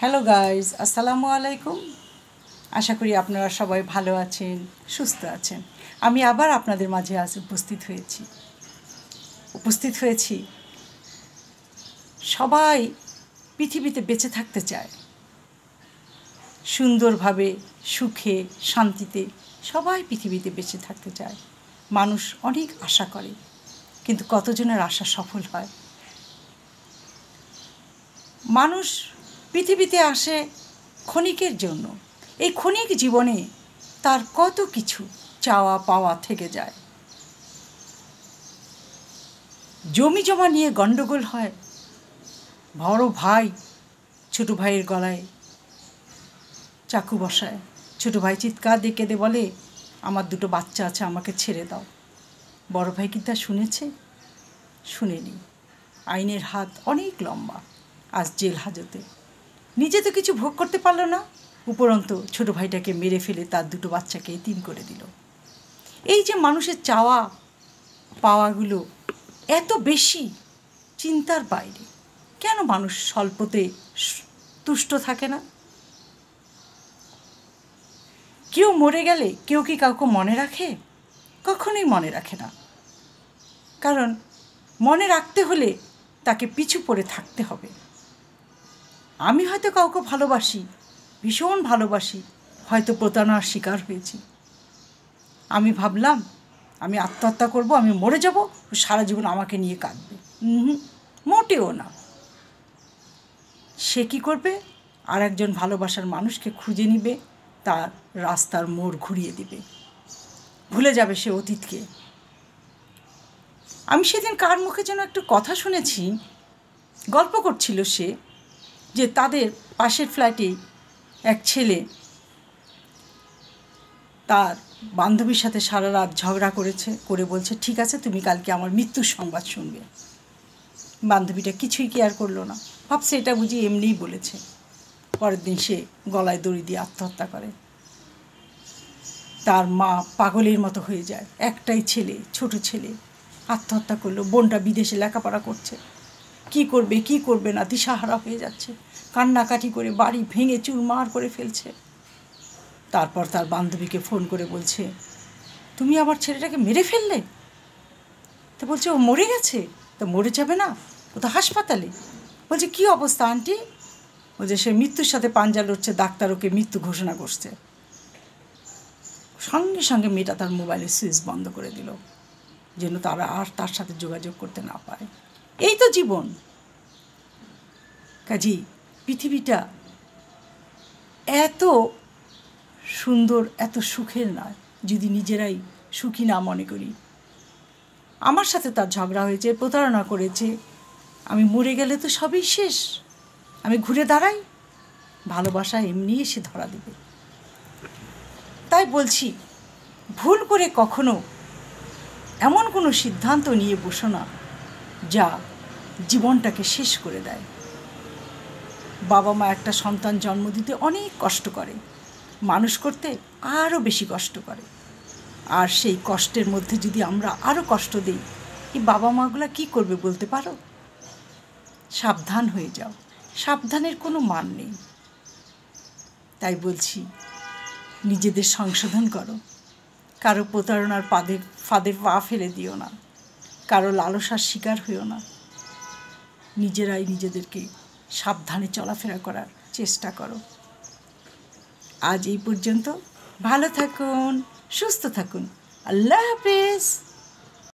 Hello guys, আসসালামু আলাইকুম। আশা করি আপনারা সবাই ভালো আছেন, সুস্থ আছেন। আমি আবার আপনাদের মাঝে আজ উপস্থিত হয়েছি। সবাই পৃথিবীতে বেঁচে থাকতে চায়, সুন্দরভাবে, সুখে, শান্তিতে সবাই পৃথিবীতে বেঁচে থাকতে চায়। মানুষ অনেক আশা করে, কিন্তু কতজনের আশা সফল হয়? মানুষ পৃথিবীতে আসে ক্ষণিকের জন্য। এই ক্ষণিক জীবনে তার কত কিছু চাওয়া পাওয়া থেকে যায়। জমি জমা নিয়ে গণ্ডগোল হয়। বড় ভাই ছোটো ভাইয়ের গলায় চাকু বসায়। ছোটো ভাই চিৎকার দিয়ে কেঁদে বলে, আমার দুটো বাচ্চা আছে, আমাকে ছেড়ে দাও। বড় ভাই কি তা শুনেছে? শুনেনি। আইনের হাত অনেক লম্বা। আজ জেল হাজতে। নিজে তো কিছু ভোগ করতে পারল না, উপরন্তু ছোটো ভাইটাকে মেরে ফেলে তার দুটো বাচ্চাকে এতিম করে দিল। এই যে মানুষের চাওয়া পাওয়াগুলো এত বেশি, চিন্তার বাইরে। কেন মানুষ স্বল্পতে তুষ্ট থাকে না? কেউ মরে গেলে কেউ কি কাউকে মনে রাখে? কখনোই মনে রাখে না। কারণ মনে রাখতে হলে তাকে পিছু পড়ে থাকতে হবে। আমি হয়তো কাউকে ভালোবাসি, ভীষণ ভালোবাসি, হয়তো প্রতারণার শিকার হয়েছি। আমি ভাবলাম আমি আত্মহত্যা করব, আমি মরে যাব, সারা জীবন আমাকে নিয়ে কাঁদবে। মোটেও না। সে কী করবে? আর একজন ভালোবাসার মানুষকে খুঁজে নিবে, তার রাস্তার মোড় ঘুরিয়ে দিবে, ভুলে যাবে সে অতীতকে। আমি সেদিন কার মুখে যেন একটু কথা শুনেছি, গল্প করছিল সে, যে তাদের পাশের ফ্ল্যাটে এক ছেলে তার বান্ধবীর সাথে সারা রাত ঝগড়া করে বলছে, ঠিক আছে, তুমি কালকে আমার মৃত্যুর সংবাদ শুনবে। বান্ধবীটা কিছুই কেয়ার করলো না, ভাবছে এটা বুঝি এমনিই বলেছে। পরের দিন সে গলায় দড়ি দিয়ে আত্মহত্যা করে। তার মা পাগলের মতো হয়ে যায়। একটাই ছেলে, ছোট ছেলে, আত্মহত্যা করলো। বোনটা বিদেশে লেখাপড়া করছে, কি করবে না দিশাহারা হয়ে যাচ্ছে, কান্নাকাটি করে বাড়ি ভেঙে চুরমার করে ফেলছে। তারপর তার বান্ধবীকে ফোন করে বলছে, তুমি আমার ছেলেটাকে মেরে ফেললে? তো বলছে, ও মরে গেছে। তো মরে যাবে না, ও তো হাসপাতালে। বলছে, কী অবস্থা আন্টি? বলছে, সে মৃত্যুর সাথে পাঞ্জা লড়ছে, ডাক্তার ওকে মৃত্যু ঘোষণা করছে। সঙ্গে সঙ্গে মেয়েটা তার মোবাইলের সুইচ বন্ধ করে দিল, যেন তারা আর তার সাথে যোগাযোগ করতে না পারে। এই তো জীবন। কাজেই পৃথিবীটা এত সুন্দর, এত সুখের নয় যদি নিজেরাই সুখী না মনে করি। আমার সাথে তার ঝগড়া হয়েছে, প্রতারণা করেছে, আমি মরে গেলে তো সবই শেষ, আমি ঘুরে দাঁড়াই, ভালোবাসা এমনি এসে ধরা দেবে। তাই বলছি, ভুল করে কখনো এমন কোনো সিদ্ধান্ত নিয়ে বসো না যা জীবনটাকে শেষ করে দেয়। বাবা মা একটা সন্তান জন্ম দিতে অনেক কষ্ট করে, মানুষ করতে আরও বেশি কষ্ট করে। আর সেই কষ্টের মধ্যে যদি আমরা আরও কষ্ট দিই, এই বাবা মাগুলো কী করবে বলতে পারো? সাবধান হয়ে যাও, সাবধানের কোনো মান নেই। তাই বলছি, নিজেদের সংশোধন করো, কারো প্রতারণার ফাঁদে পা ফেলে দিও না, কারো লালসার শিকার হইও না। নিজেরাই নিজেদেরকে সাবধানে চলাফেরা করার চেষ্টা করো। আজ এই পর্যন্ত। ভালো থাকুন, সুস্থ থাকুন। আল্লাহ হাফেজ।